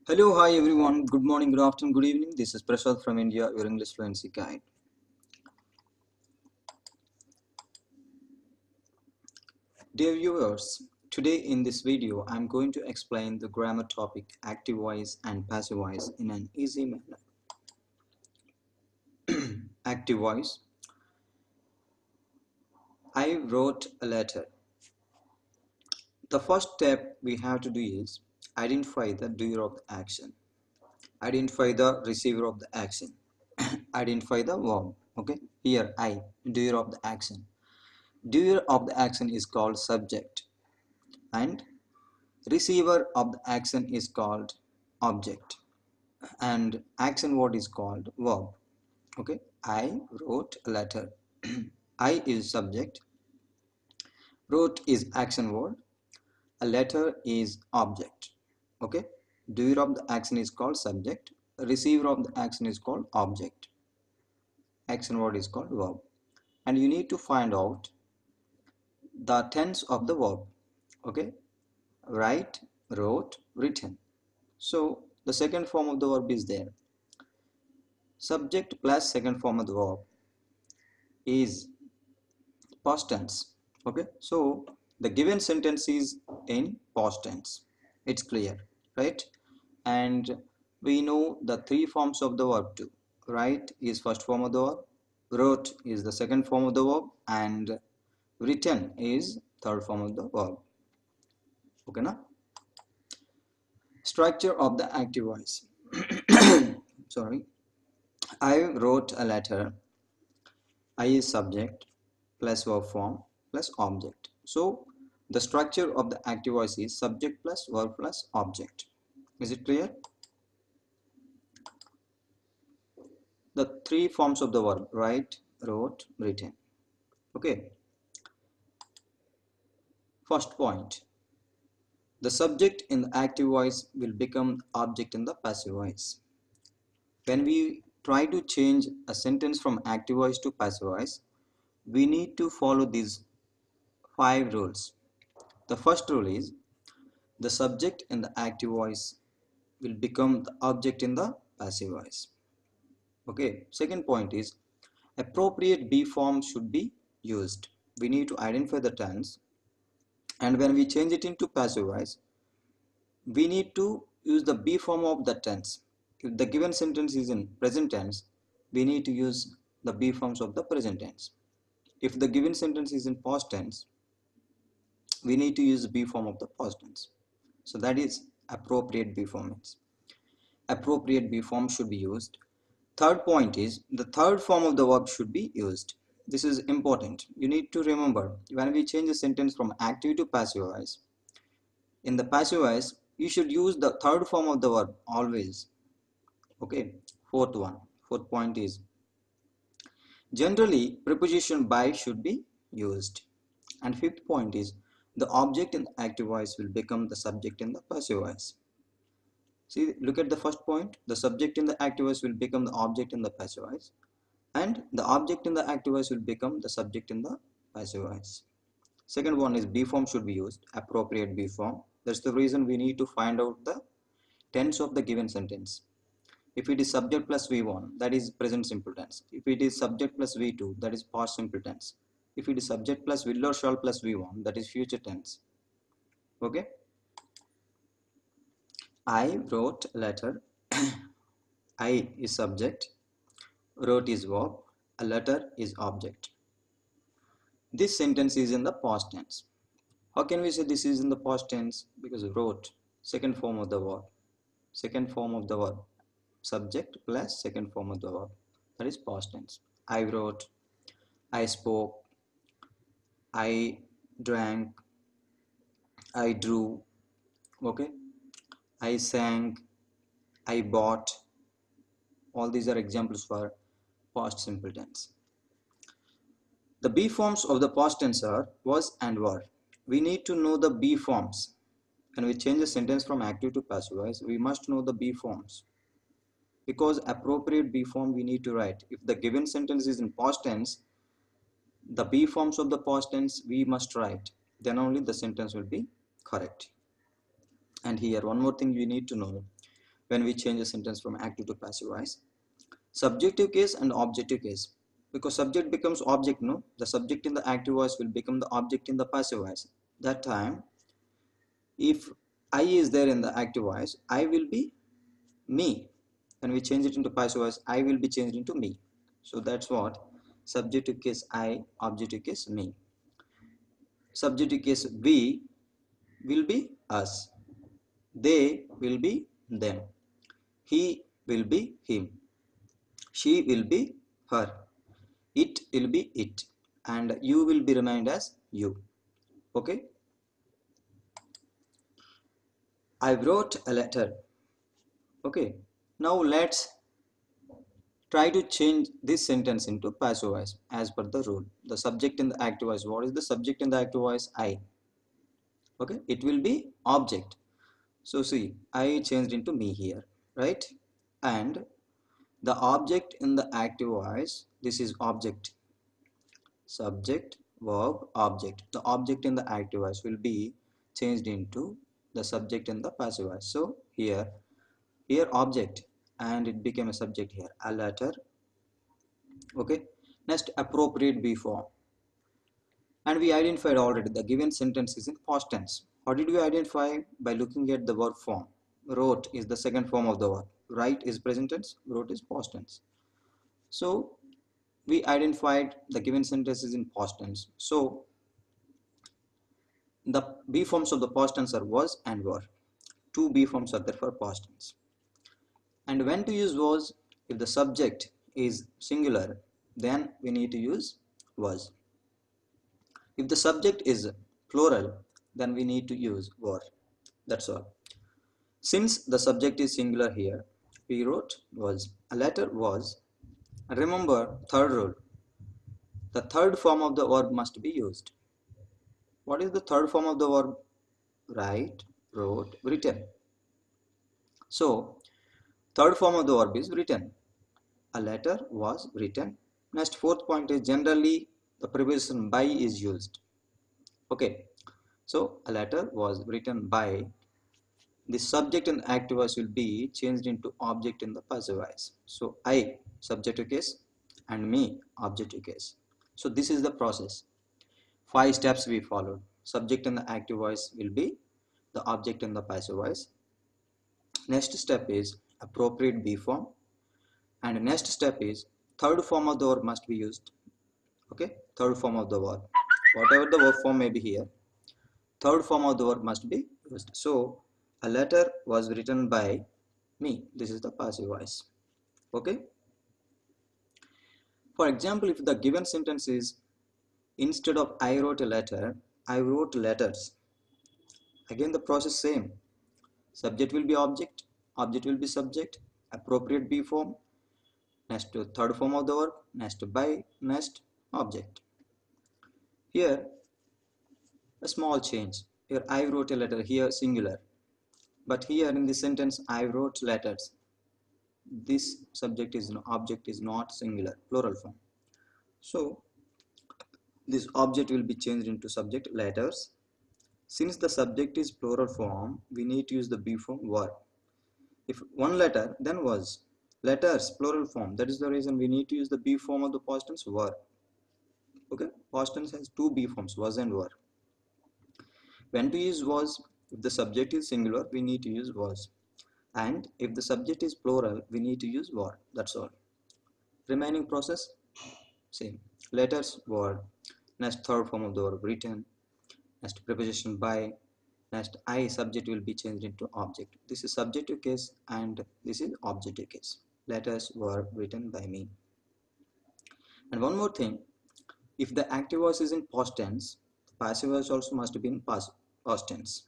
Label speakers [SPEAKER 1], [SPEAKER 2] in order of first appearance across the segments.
[SPEAKER 1] Hello, hi everyone. Good morning, good afternoon, good evening. This is Prasad from India, your English fluency guide. Dear viewers, today in this video, I'm going to explain the grammar topic active voice and passive voice in an easy manner. Active voice. I wrote a letter. The first step we have to do is identify the doer of the action. Identify the receiver of the action. Identify the verb. Okay, here I, doer of the action. Doer of the action is called subject and receiver of the action is called object and action word is called verb. Okay, I wrote a letter. I is subject, wrote is action word, a letter is object. Okay, doer of the action is called subject, receiver of the action is called object, action word is called verb. And you need to find out the tense of the verb. Okay, write, wrote, written. So the second form of the verb is there. Subject plus second form of the verb is past tense. Okay, so the given sentence is in past tense. It's clear, right? And we know the three forms of the verb too. Write is first form of the verb, wrote is the second form of the verb, and written is third form of the verb. Okay, now structure of the active voice. Sorry. I wrote a letter. I is subject plus verb form plus object. So the structure of the active voice is subject plus verb plus object. Is it clear? The three forms of the verb: write, wrote, written. Okay. First point. The subject in the active voice will become object in the passive voice. When we try to change a sentence from active voice to passive voice, we need to follow these 5 rules. The first rule is the subject in the active voice will become the object in the passive voice. Okay, second point is appropriate be form should be used. We need to identify the tense, and when we change it into passive voice, we need to use the be form of the tense. If the given sentence is in present tense, we need to use the be forms of the present tense. If the given sentence is in past tense, we need to use the be form of the past tense. So that is appropriate be form. Appropriate be form should be used. Third point is the third form of the verb should be used. This is important. You need to remember when we change a sentence from active to passive voice, in the passive voice you should use the third form of the verb always. Okay. Fourth point is generally preposition by should be used. And fifth point is the object in the active voice will become the subject in the passive voice. See, look at the first point. The subject in the active voice will become the object in the passive voice, and the object in the active voice will become the subject in the passive voice. Second one is be form should be used, appropriate be form. That's the reason we need to find out the tense of the given sentence. If it is subject plus V1, that is present simple tense. If it is subject plus V2, that is past simple tense. If it is subject plus will or shall plus V1, that is future tense. Okay. I wrote a letter. I is subject, wrote is verb, a letter is object. This sentence is in the past tense. How can we say this is in the past tense? Because wrote, second form of the verb. Second form of the verb. Subject plus second form of the verb. That is past tense. I wrote, I spoke, I drank, I drew, okay? I sang, I bought. All these are examples for past simple tense. The be forms of the past tense are was and were. We need to know the be forms. When we change a sentence from active to passive voice, we must know the be forms. Because appropriate be form we need to write. If the given sentence is in past tense, the be forms of the past tense we must write. Then only the sentence will be correct. And here one more thing you need to know. when we change a sentence from active to passive voice. Subjective case and objective case. Because subject becomes object, no? The subject in the active voice will become the object in the passive voice. That time, if I is there in the active voice, I will be me. When we change it into passive voice, I will be changed into me. So that's what subjective case I, objective case me. Subjective case we will be us. They will be them. He will be him. She will be her. It will be it. And you will be remained as you. Okay. I wrote a letter. Okay. Now let's try to change this sentence into passive voice as per the rule. The subject in the active voice. What is the subject in the active voice? I. Okay. It will be object. So see, I changed into me here, right? And the object in the active voice, this is object. Subject, verb, object. The object in the active voice will be changed into the subject in the passive voice. So here object, and it became a subject here, a letter. Okay. Next, appropriate be form. And we identified already the given sentence is in past tense. How did we identify? By looking at the verb form. Wrote is the second form of the verb. Write is present tense. Wrote is past tense. So we identified the given sentence is in past tense. So the be forms of the past tense are was and were. Two be forms are there for past tense. And when to use was? If the subject is singular, then we need to use was. If the subject is plural, then we need to use were. That's all. Since the subject is singular here, we wrote was. A letter was. And remember, third rule. The third form of the verb must be used. What is the third form of the verb? Write, wrote, written. So, third form of the verb is written. A letter was written. Next, fourth point is generally the preposition by is used. Okay. So, a letter was written by. The subject in the active voice will be changed into object in the passive voice. So, I, subjective case, and me, objective case. So, this is the process. 5 steps we followed. Subject in the active voice will be the object in the passive voice. Next step is appropriate be form. And next step is third form of the verb must be used. Okay, third form of the verb. Whatever the verb form may be here, third form of the verb must be used. So, a letter was written by me. This is the passive voice. Okay. For example, if the given sentence is instead of I wrote a letter, I wrote letters. Again, the process same. Subject will be object will be subject, appropriate be form, next to third form of the verb, next to by, next object. Here, a small change. Here, I wrote a letter, here singular. But here in this sentence, I wrote letters. This subject is object is not singular, plural form. So, this object will be changed into subject letters. Since the subject is plural form, we need to use the be form were. If one letter, then was. Letters, plural form. That is the reason we need to use the be form of the past tense were. Okay, past tense has two be forms, was and were. When to use was? If the subject is singular, we need to use was. And if the subject is plural, we need to use were. That's all. Remaining process, same. Letters, were. Next, third form of the verb, written. Next, preposition by. Next, I subject will be changed into object. This is subjective case and this is objective case. Letters were written by me. And one more thing, if the active voice is in past tense, the passive voice also must be in past tense.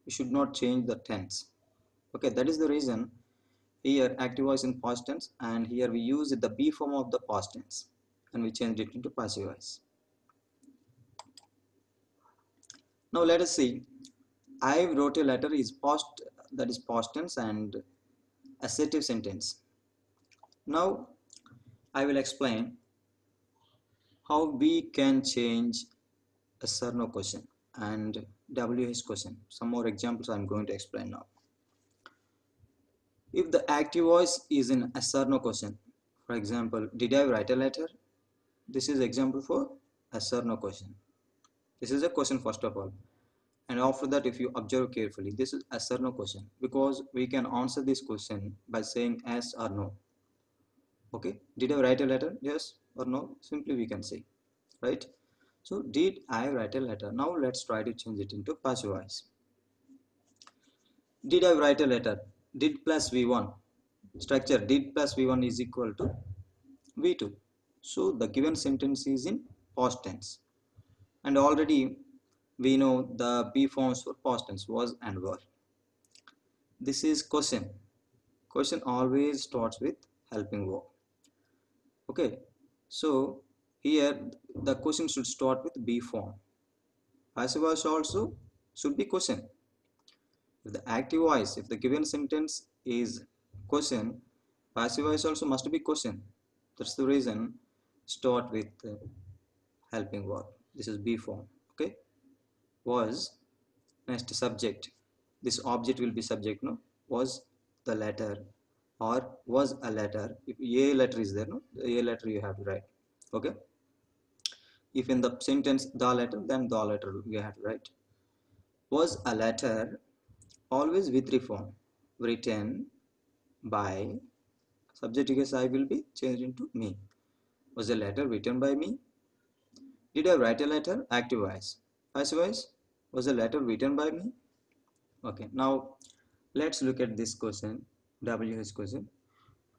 [SPEAKER 1] We should not change the tense. Okay, that is the reason here active voice in past tense, and here we use the be form of the past tense and we change it into passive voice. Now let us see. I wrote a letter is past, that is past tense and assertive sentence. Now I will explain how we can change a sir no question and WH question. Some more examples I am going to explain now. If the active voice is in yes or no question, for example, did I write a letter? This is example for yes or no question. This is a question first of all. And after that, if you observe carefully, this is yes or no question because we can answer this question by saying yes or no. Okay, did I write a letter? Yes or no? Simply we can say, right? So, did I write a letter? Now let's try to change it into passive voice. Did I write a letter? Did plus V1. Structure did plus V1 is equal to V2. So the given sentence is in past tense. And already we know the be forms for past tense was and were. This is question. Question always starts with helping verb. Okay. So here the question should start with be form. Passive voice also should be question. If the active voice, if the given sentence is question, passive voice also must be question. That's the reason start with helping verb. This is be form. Okay. Was next subject. This object will be subject. No, was the letter or was a letter. If a letter is there, no, the a letter you have to write. Okay. If in the sentence the letter, then the letter you have to write. Was a letter always with form written by subject guess I will be changed into me. Was a letter written by me? Did I write a letter? Active voice. Passive voice. Was a letter written by me? Okay. Now let's look at this question. WH question.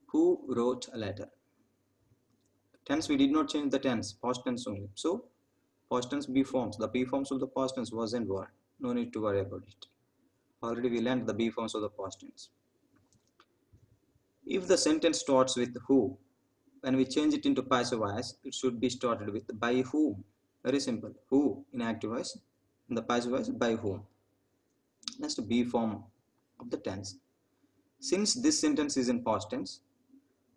[SPEAKER 1] Who wrote a letter? Tense we did not change the tense. Past tense only. So past tense be forms. The be forms of the past tense was and were. No need to worry about it. Already we learned the be forms of the past tense. If the sentence starts with who, when we change it into passive voice, it should be started with by whom. Very simple. Who in active voice, in the passive voice, by whom. That's the be form of the tense. Since this sentence is in past tense,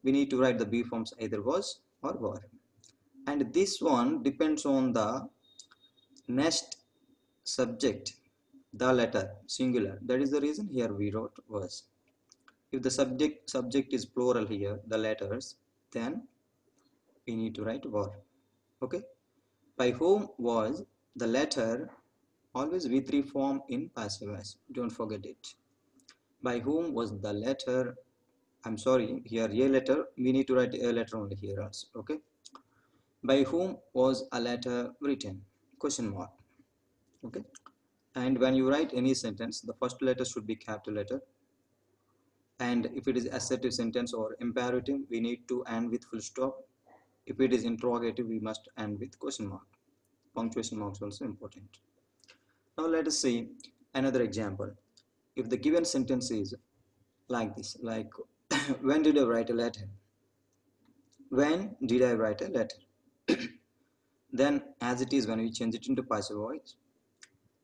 [SPEAKER 1] we need to write the be forms either was or were. And this one depends on the next subject, the letter, singular. That is the reason here we wrote was. If the subject is plural here, the letters, then we need to write were. Okay. By whom was the letter always V3 form in passive voice. Don't forget it. By whom was the letter? I'm sorry, here a letter. We need to write a letter only here also. Okay. By whom was a letter written? Question mark. Okay. And when you write any sentence, the first letter should be capital letter. And if it is assertive sentence or imperative, we need to end with full stop. If it is interrogative, we must end with question mark. Punctuation marks also important. Now let us see another example. If the given sentence is like this, like when did I write a letter? When did I write a letter? Then as it is when we change it into passive voice,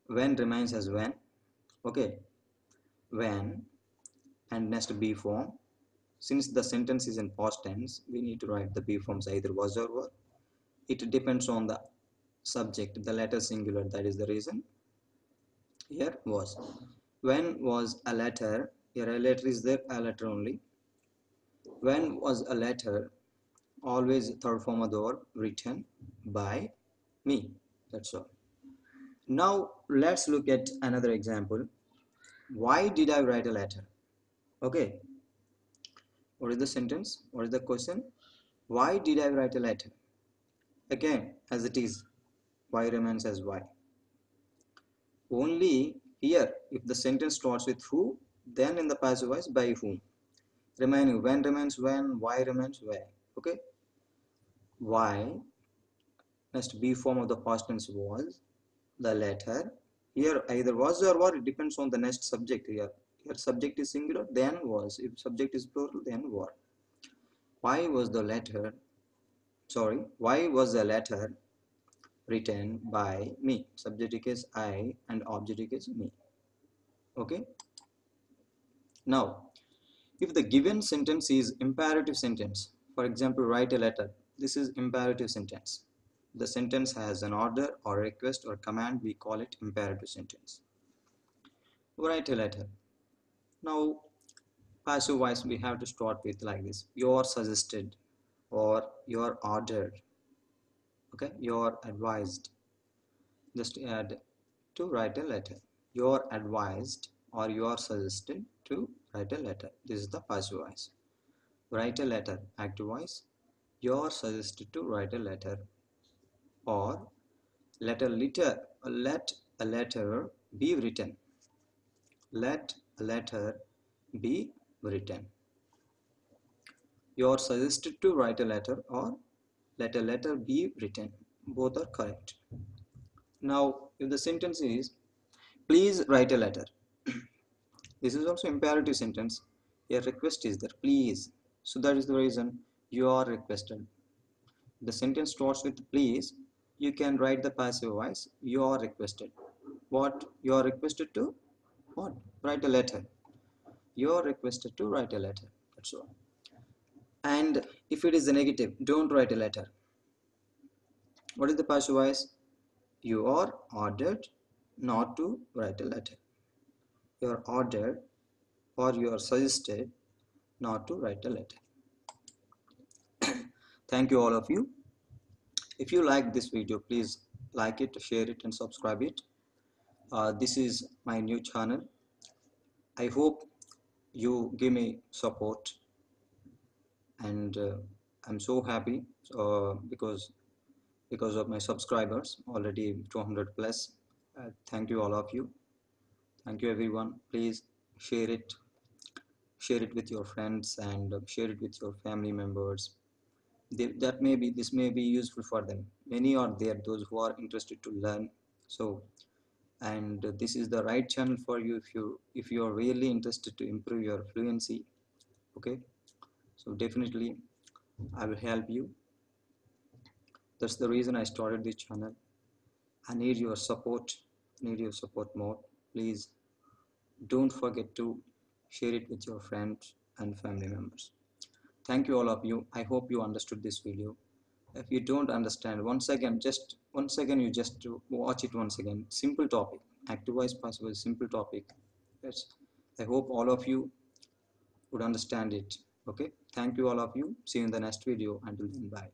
[SPEAKER 1] when remains as when. Okay, when and next be form. Since the sentence is in past tense, we need to write the be forms either was or were. It depends on the subject, the letter singular. That is the reason here was. When was a letter? Here a letter is there, a letter only. When was a letter? Always third form of the verb written by me. That's all. Now let's look at another example. Why did I write a letter? Okay. What is the sentence? What is the question? Why did I write a letter? Again, as it is, why remains as why. Only here, if the sentence starts with who, then in the passive voice by whom. Remaining when remains when, why remains why. Okay. Why next be form of the past tense was the letter. Here either was or were, it depends on the next subject here. Here subject is singular, then was. If subject is plural, then were. Why was the letter, sorry, why was the letter written by me? Subject is I and object is me. Okay. Now, if the given sentence is imperative sentence, for example, write a letter. This is imperative sentence. The sentence has an order or request or command. We call it imperative sentence. Write a letter. Now, Passive voice we have to start with like this: you're suggested, or you're ordered. Okay, you're advised. Just add to write a letter. You're advised or you're suggested to write a letter. This is the passive voice. Write a letter, active voice. You're suggested to write a letter, or let a letter be written. Let a letter be written. You're suggested to write a letter, or let a letter be written. Both are correct. Now, if the sentence is, please write a letter. This is also imperative sentence. A request is there, please. So that is the reason you are requested. The sentence starts with please. You can write the passive voice. You are requested. What you are requested to? What? Write a letter. You are requested to write a letter. That's all. And if it is a negative, don't write a letter. What is the passive voice? You are ordered not to write a letter. You are ordered or you are suggested not to write a letter. Thank you all of you. If you like this video, please like it, share it and subscribe it. This is my new channel. I hope you give me support, and I'm so happy because of my subscribers, already 200 plus. Thank you all of you. Thank you everyone. Please share it with your friends, and share it with your family members. This may be useful for them. Many are there, those who are interested to learn. So, and this is the right channel for you if you are really interested to improve your fluency. Okay, so definitely I will help you. That's the reason I started this channel. I need your support. More. Please don't forget to share it with your friends and family members. Thank you all of you. I hope you understood this video. If you don't understand, once again you just watch it once again. Simple topic, active voice, passive voice, simple topic. Yes, I hope all of you would understand it. Okay, thank you all of you. See you in the next video. Until then, bye.